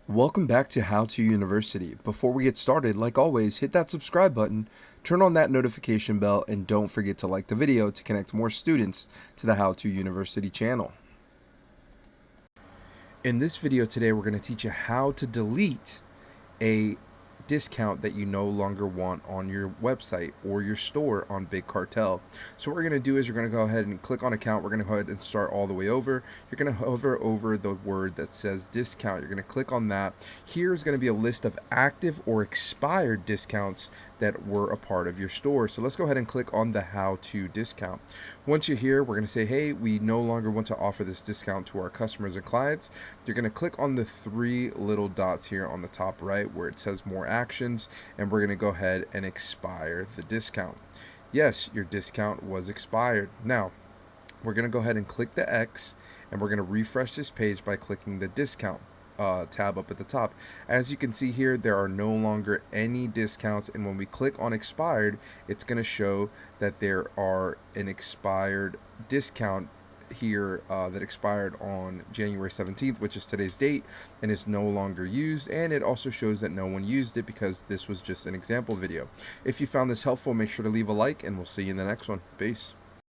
Welcome back to How To University. Before we get started, like always, hit that subscribe button, turn on that notification bell, and don't forget to like the video to connect more students to the How To University channel. In this video today, we're going to teach you how to delete a discount that you no longer want on your website or your store on BigCartel. So what we're going to do is you're going to go ahead and click on account. We're going to go ahead and start all the way over. You're going to hover over the word that says discount. You're going to click on that. Here's going to be a list of active or expired discounts that were a part of your store. So let's go ahead and click on the how to discount. Once you're here, we're going to say, hey, we no longer want to offer this discount to our customers and clients. You're going to click on the three little dots here on the top right where it says more actions, and we're going to go ahead and expire the discount. Yes, your discount was expired. Now, we're going to go ahead and click the X, and we're going to refresh this page by clicking the discount tab up at the top. As you can see here, there are no longer any discounts, and when we click on expired, it's going to show that there are an expired discount here that expired on January 17th, which is today's date, and is no longer used. And it also shows that no one used it because this was just an example video. If you found this helpful, make sure to leave a like, and we'll see you in the next one. Peace.